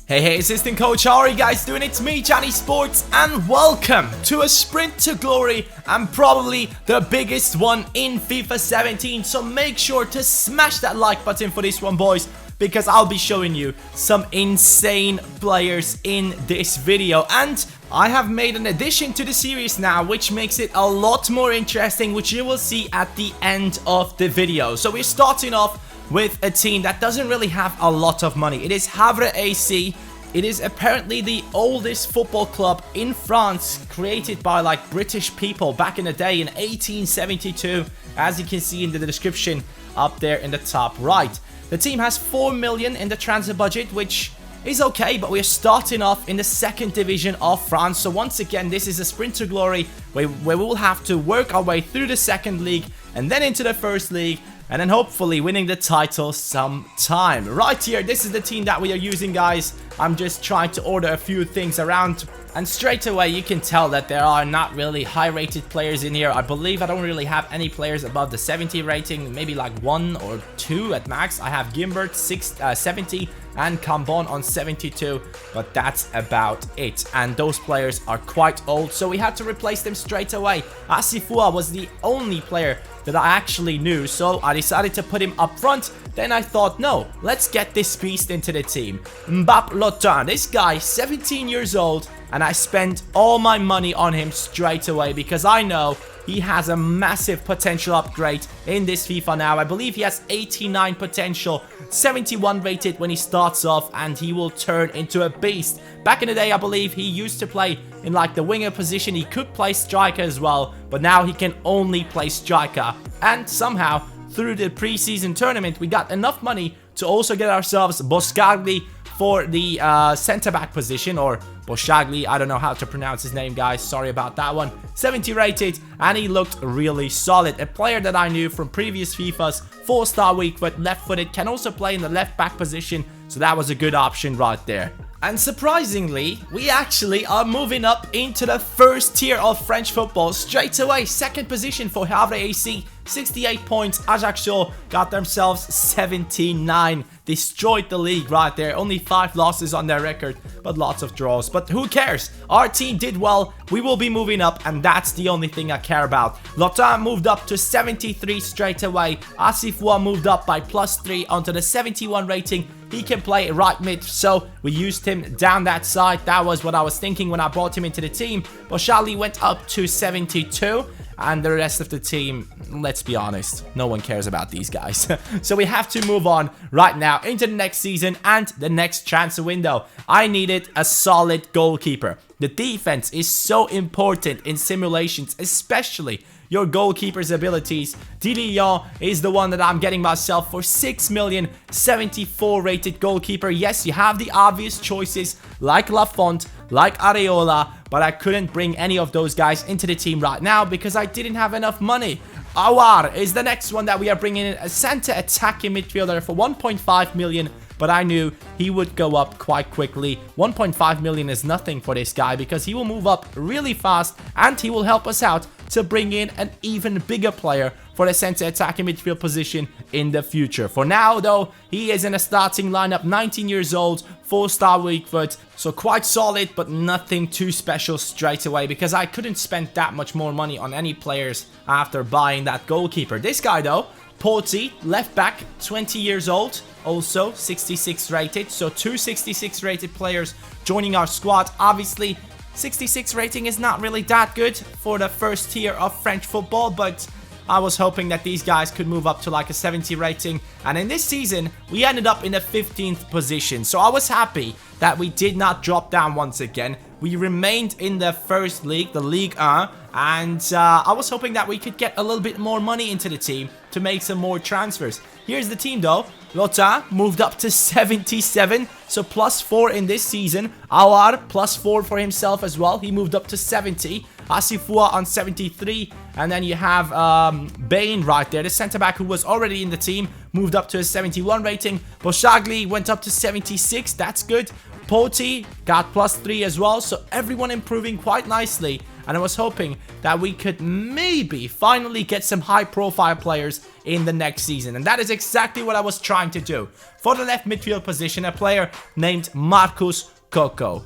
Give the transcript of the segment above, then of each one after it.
Hey, assistant coach, how are you guys doing? It's me, Johnny Sports, and welcome to a sprint to glory and probably the biggest one in FIFA 17. So make sure to smash that like button for this one, boys, because I'll be showing you some insane players in this video. And I have made an addition to the series now, which makes it a lot more interesting, which you will see at the end of the video. So we're starting off with a team that doesn't really have a lot of money. It is Havre AC. It is apparently the oldest football club in France, created by like British people back in the day in 1872, as you can see in the description up there in the top right. The team has 4 million in the transfer budget, which is okay, but we're starting off in the second division of France. So once again, this is a sprint to glory where we will have to work our way through the second league and then into the first league, and then hopefully winning the title sometime. Right here, this is the team that we are using, guys. I'm just trying to order a few things around, and straight away you can tell that there are not really high rated players in here. I believe I don't really have any players above the 70 rating, maybe like 1 or 2 at max. I have Gimbert 70 and Cambon on 72, but that's about it. And those players are quite old, so we had to replace them straight away. Asifua was the only player that I actually knew, so I decided to put him up front. Then I thought, no, let's get this beast into the team. Mbappé Lotin, this guy, 17 years old, and I spent all my money on him straight away because I know he has a massive potential upgrade in this FIFA now. I believe he has 89 potential, 71 rated when he starts off, and he will turn into a beast. Back in the day, I believe he used to play in like the winger position. He could play striker as well, but now he can only play striker. And somehow, through the preseason tournament, we got enough money to also get ourselves Boscagli for the centre-back position, or Boshagli, I don't know how to pronounce his name, guys, sorry about that one. 70 rated, and he looked really solid. A player that I knew from previous FIFAs, 4-star weak foot, left-footed, can also play in the left-back position, so that was a good option right there. And surprisingly, we actually are moving up into the first tier of French football straight away. Second position for Havre AC, 68 points. Ajaccio got themselves 79. Destroyed the league right there. Only 5 losses on their record, but lots of draws. But who cares? Our team did well. We will be moving up, and that's the only thing I care about. Lotin moved up to 73 straight away. Asifua moved up by +3 onto the 71 rating. He can play right mid, so we used him down that side. That was what I was thinking when I brought him into the team. Boshali went up to 72. And the rest of the team, let's be honest, no one cares about these guys. So we have to move on right now into the next season and the next transfer window. I needed a solid goalkeeper. The defense is so important in simulations, especially your goalkeeper's abilities. Dillion is the one that I'm getting myself for 6 million, 74 rated goalkeeper. Yes, you have the obvious choices like Lafont, like Areola, but I couldn't bring any of those guys into the team right now because I didn't have enough money. Awar is the next one that we are bringing in, a center attacking midfielder for 1.5 million, but I knew he would go up quite quickly. 1.5 million is nothing for this guy because he will move up really fast and he will help us out to bring in an even bigger player for the center attacking midfield position in the future. For now, though, he is in a starting lineup, 19 years old, 4-star weak foot, so quite solid, but nothing too special straight away because I couldn't spend that much more money on any players after buying that goalkeeper. This guy, though, Porti, left back, 20 years old, also 66 rated, so 2 66 rated players joining our squad. Obviously, 66 rating is not really that good for the first tier of French football, but I was hoping that these guys could move up to like a 70 rating. And in this season, we ended up in the 15th position. So I was happy that we did not drop down once again. We remained in the first league, the Ligue 1. And I was hoping that we could get a little bit more money into the team to make some more transfers. Here's the team though. Lotin moved up to 77, so +4 in this season. Awar +4 for himself as well. He moved up to 70. Asifua on 73. And then you have Bain right there, the centre-back who was already in the team, moved up to a 71 rating. Boshagli went up to 76. That's good. Poti got +3 as well, so everyone improving quite nicely. And I was hoping that we could maybe finally get some high-profile players in the next season. And that is exactly what I was trying to do. For the left midfield position, a player named Marcus Coco.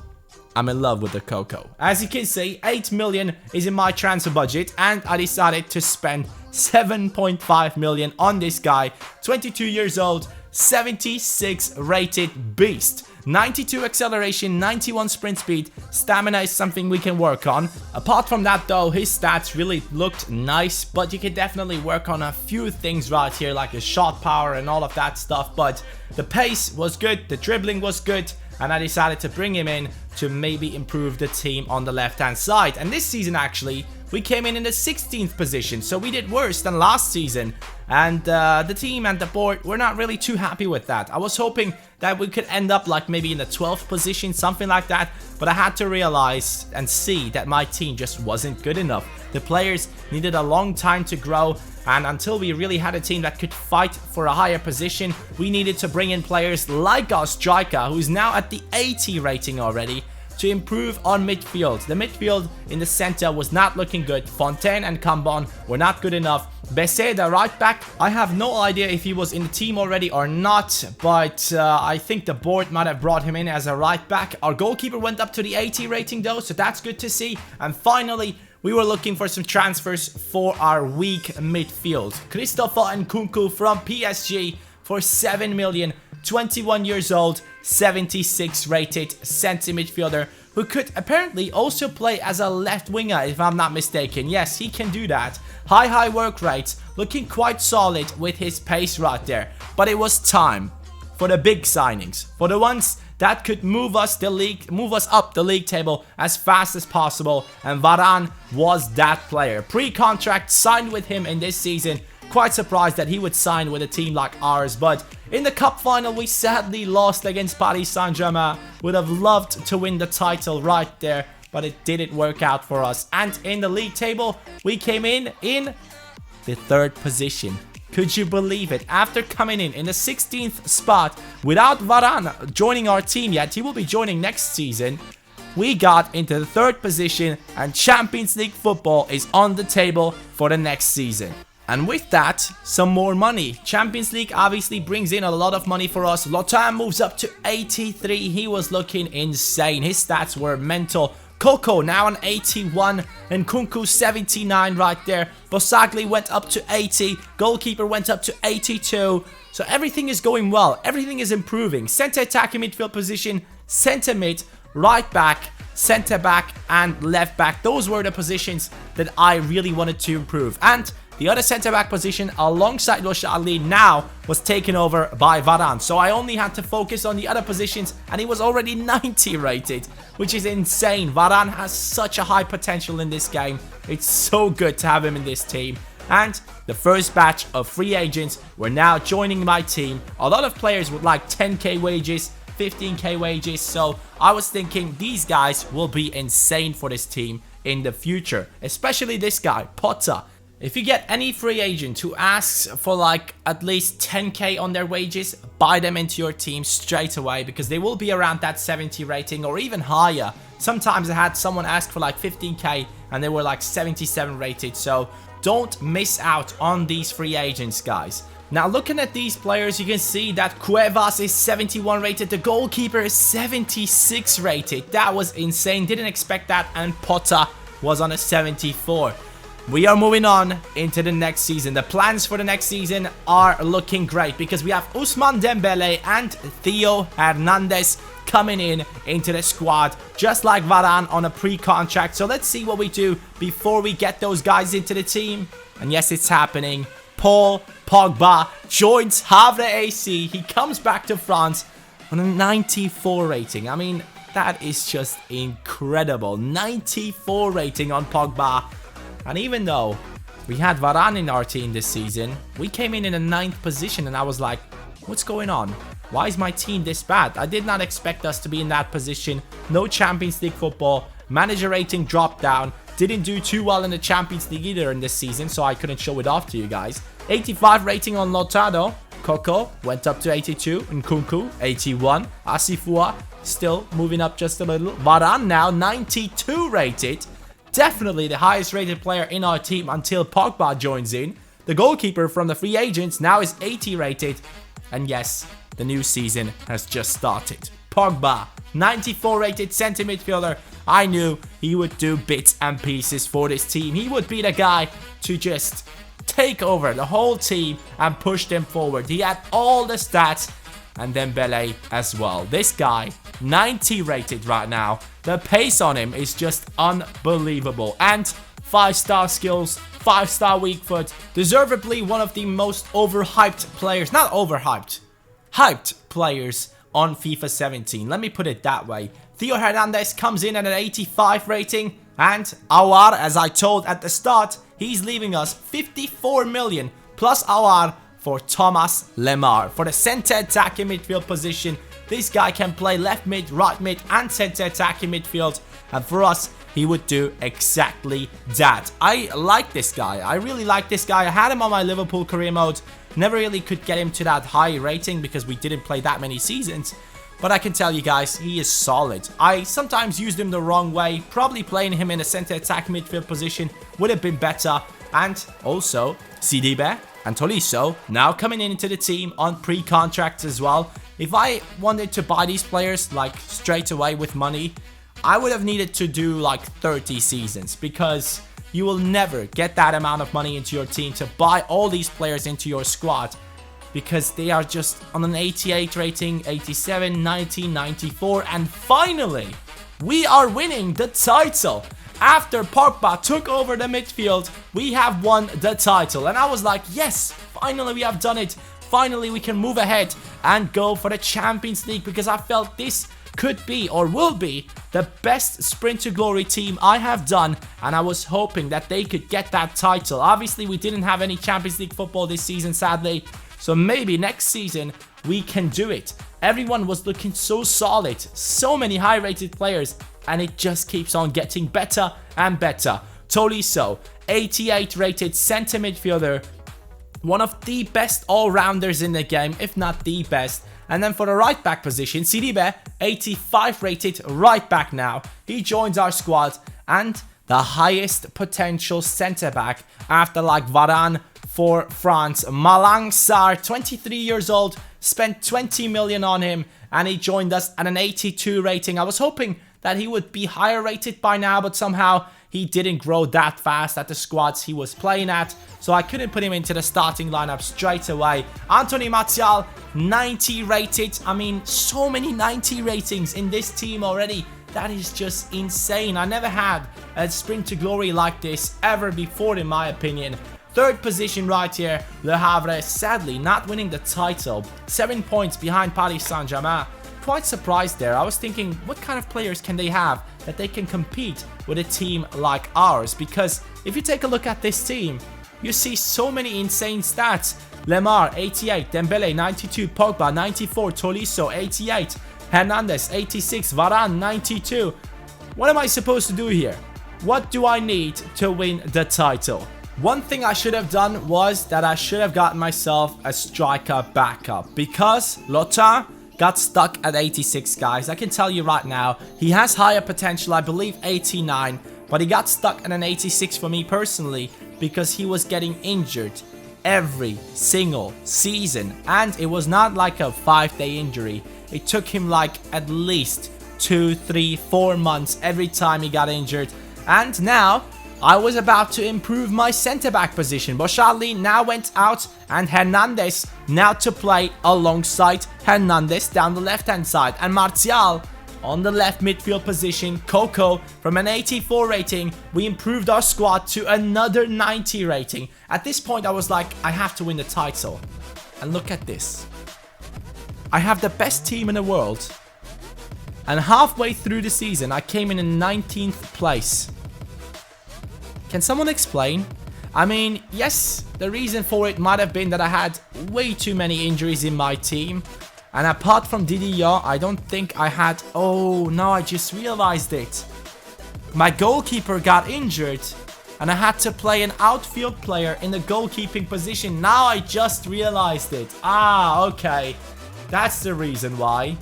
I'm in love with the Coco. As you can see, 8 million is in my transfer budget, and I decided to spend 7.5 million on this guy. 22 years old, 76 rated beast. 92 acceleration, 91 sprint speed. Stamina is something we can work on. Apart from that though, his stats really looked nice, but you can definitely work on a few things right here, like his shot power and all of that stuff. But the pace was good, the dribbling was good, and I decided to bring him in to maybe improve the team on the left hand side. And this season actually, we came in the 16th position, so we did worse than last season. And the team and the board were not really too happy with that. I was hoping that we could end up like maybe in the 12th position, something like that. But I had to realize and see that my team just wasn't good enough. The players needed a long time to grow. And until we really had a team that could fight for a higher position, we needed to bring in players like our striker, who's now at the 80 rating already, to improve on midfield. The midfield in the center was not looking good. Fontaine and Cambon were not good enough. Besset, the right back, I have no idea if he was in the team already or not, but I think the board might have brought him in as a right back. Our goalkeeper went up to the 80 rating though, so that's good to see. And finally, we were looking for some transfers for our weak midfield. Christopher Nkunku from PSG for 7 million. 21 years old, 76 rated centre midfielder who could apparently also play as a left winger if I'm not mistaken. Yes, he can do that. High work rates, looking quite solid with his pace right there. But it was time for the big signings, for the ones that could move us up the league table as fast as possible, and Varane was that player. Pre-contract signed with him in this season. Quite surprised that he would sign with a team like ours, but in the cup final we sadly lost against Paris Saint-Germain. Would have loved to win the title right there, but it didn't work out for us. And in the league table we came in the 3rd position. Could you believe it? After coming in the 16th spot without Varane joining our team yet, he will be joining next season. We got into the 3rd position, and Champions League football is on the table for the next season. And with that, some more money. Champions League obviously brings in a lot of money for us. Lotan moves up to 83. He was looking insane. His stats were mental. Coco now on 81. And Nkunku 79 right there. Bosagli went up to 80. Goalkeeper went up to 82. So everything is going well. Everything is improving. Center attacking midfield position. Center mid. Right back. Center back and left back. Those were the positions that I really wanted to improve. And the other centre-back position alongside Loshali now was taken over by Varane. So I only had to focus on the other positions, and he was already 90 rated, which is insane. Varane has such a high potential in this game. It's so good to have him in this team. And the first batch of free agents were now joining my team. A lot of players with like 10k wages, 15k wages. So I was thinking these guys will be insane for this team in the future. Especially this guy, Potter. If you get any free agent who asks for like at least 10k on their wages, buy them into your team straight away, because they will be around that 70 rating or even higher. Sometimes I had someone ask for like 15k and they were like 77 rated. So don't miss out on these free agents, guys. Now looking at these players, you can see that Cuevas is 71 rated, the goalkeeper is 76 rated. That was insane, didn't expect that. And Potter was on a 74. We are moving on into the next season. The plans for the next season are looking great, because we have Ousmane Dembele and Theo Hernandez coming into the squad, just like Varane on a pre-contract. So let's see what we do before we get those guys into the team. And yes, it's happening. Paul Pogba joins Havre AC. He comes back to France on a 94 rating. I mean, that is just incredible. 94 rating on Pogba. And even though we had Varane in our team this season, we came in the 9th position, and I was like, what's going on? Why is my team this bad? I did not expect us to be in that position. No Champions League football. Manager rating dropped down. Didn't do too well in the Champions League either in this season, so I couldn't show it off to you guys. 85 rating on Lotado. Coco went up to 82. Nkunku, 81. Asifua still moving up just a little. Varane now 92 rated. Definitely the highest rated player in our team until Pogba joins in. The goalkeeper from the free agents now is 80 rated. And yes, the new season has just started. Pogba, 94 rated centre midfielder. I knew he would do bits and pieces for this team. He would be the guy to just take over the whole team and push them forward. He had all the stats, and Dembele as well. This guy, 90 rated right now. The pace on him is just unbelievable. And 5-star skills, 5-star weak foot. Deservedly one of the most overhyped players. Not overhyped. Hyped players on FIFA 17. Let me put it that way. Theo Hernandez comes in at an 85 rating. And Aouar, as I told at the start, he's leaving us 54 million plus Aouar for Thomas Lemar. For the center attacking midfield position, this guy can play left mid, right mid, and center attacking midfield. And for us, he would do exactly that. I like this guy. I really like this guy. I had him on my Liverpool career mode. Never really could get him to that high rating because we didn't play that many seasons. But I can tell you guys, he is solid. I sometimes used him the wrong way. Probably playing him in a center attack midfield position would have been better. And also, Sidibe and Tolisso now coming into the team on pre-contracts as well. If I wanted to buy these players like straight away with money, I would have needed to do like 30 seasons, because you will never get that amount of money into your team to buy all these players into your squad, because they are just on an 88 rating, 87, 90, 94, and finally, we are winning the title. After Pogba took over the midfield, we have won the title. And I was like, yes, finally we have done it. Finally we can move ahead and go for the Champions League, because I felt this could be or will be the best Sprint to Glory team I have done, and I was hoping that they could get that title. Obviously we didn't have any Champions League football this season, sadly, so maybe next season we can do it. Everyone was looking so solid, so many high rated players, and it just keeps on getting better and better. Tolisso, 88 rated center midfielder, one of the best all-rounders in the game, if not the best. And then for the right back position, Sidibe, 85 rated right back now. He joins our squad, and the highest potential center back after like Varane for France. Malang Sarr, 23 years old, spent 20 million on him, and he joined us at an 82 rating. I was hoping that he would be higher rated by now, but somehow he didn't grow that fast at the squads he was playing at, so I couldn't put him into the starting lineup straight away. Anthony Martial, 90 rated. I mean, so many 90 ratings in this team already. That is just insane. I never had a Sprint to Glory like this ever before, in my opinion. Third position right here, Le Havre, sadly not winning the title. 7 points behind Paris Saint-Germain. Quite surprised there. I was thinking, what kind of players can they have that they can compete with a team like ours? Because if you take a look at this team, you see so many insane stats. Lemar, 88, Dembele, 92, Pogba, 94, Tolisso, 88, Hernandez, 86, Varane, 92. What am I supposed to do here? What do I need to win the title? One thing I should have done was that I should have gotten myself a striker backup, because Lothar got stuck at 86, guys. I can tell you right now, he has higher potential, I believe 89, but he got stuck at an 86 for me personally, because he was getting injured every single season, and it was not like a 5-day injury. It took him like at least 2, 3, 4 months every time he got injured. And now I was about to improve my centre-back position. Boscharli now went out, and Hernandez now to play alongside Hernandez down the left-hand side. And Martial on the left midfield position. Coco from an 84 rating. We improved our squad to another 90 rating. At this point, I was like, I have to win the title. And look at this. I have the best team in the world. And halfway through the season, I came in 19th place. Can someone explain? I mean, yes, the reason for it might have been that I had way too many injuries in my team. And apart from Didier, I don't think I had... Oh, no, I just realized it. My goalkeeper got injured, and I had to play an outfield player in the goalkeeping position. Now I just realized it. Ah, okay. That's the reason why.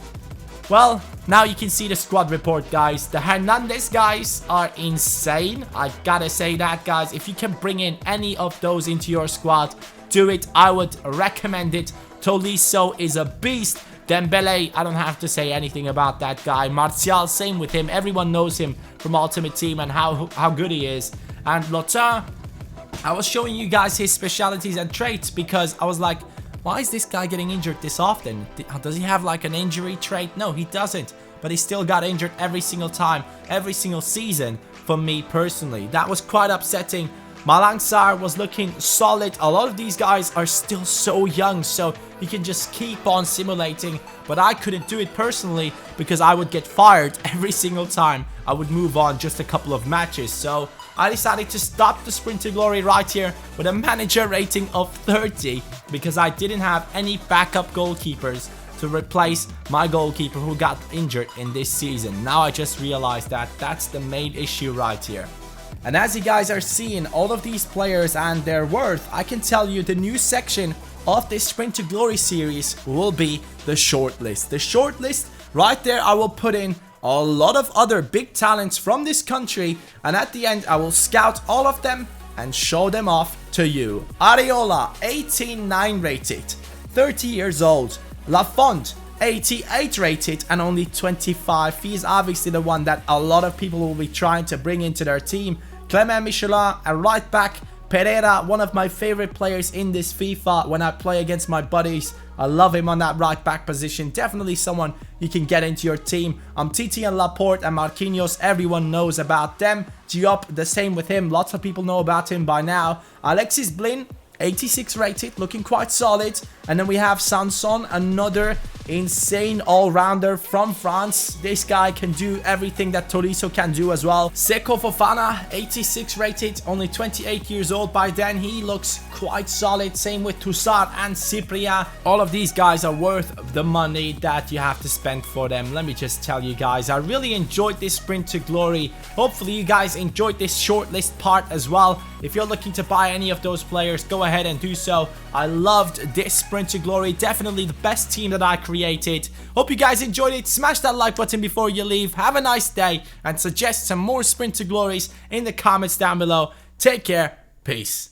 Well, now you can see the squad report, guys. The Hernandez guys are insane. I gotta say that, guys. If you can bring in any of those into your squad, do it. I would recommend it. Tolisso is a beast. Dembele, I don't have to say anything about that guy. Martial, same with him. Everyone knows him from Ultimate Team and how good he is. And Lotin, I was showing you guys his specialities and traits because I was like, why is this guy getting injured this often? Does he have like an injury trait? No, he doesn't. But he still got injured every single time, every single season for me personally. That was quite upsetting. Malang Sarr was looking solid. A lot of these guys are still so young, so you can just keep on simulating. But I couldn't do it personally because I would get fired every single time I would move on just a couple of matches. So I decided to stop the Sprint to Glory right here with a manager rating of 30 because I didn't have any backup goalkeepers to replace my goalkeeper who got injured in this season. Now I just realized that that's the main issue right here. And as you guys are seeing all of these players and their worth, I can tell you the new section of this Sprint to Glory series will be the shortlist. The shortlist right there, I will put in a lot of other big talents from this country, and at the end I will scout all of them and show them off to you. Areola, 18-9 rated, 30 years old. Lafont, 88 rated and only 25. He is obviously the one that a lot of people will be trying to bring into their team. Clement Michelin, a right back. Pereira, one of my favorite players in this FIFA when I play against my buddies. I love him on that right back position. Definitely someone you can get into your team. Titi and Laporte and Marquinhos, everyone knows about them. Diop, the same with him. Lots of people know about him by now. Alexis Blin, 86 rated, looking quite solid. And then we have Sanson, another insane all-rounder from France. This guy can do everything that Tolisso can do as well. Seko Fofana, 86 rated, only 28 years old by then. He looks quite solid. Same with Toussaint and Cyprien. All of these guys are worth the money that you have to spend for them. Let me just tell you guys, I really enjoyed this Sprint to Glory. Hopefully you guys enjoyed this shortlist part as well. If you're looking to buy any of those players, go ahead and do so. I loved this Sprint to Glory. Definitely the best team that I created. Hope you guys enjoyed it. Smash that like button before you leave. Have a nice day and suggest some more Sprint to Glories in the comments down below. Take care. Peace.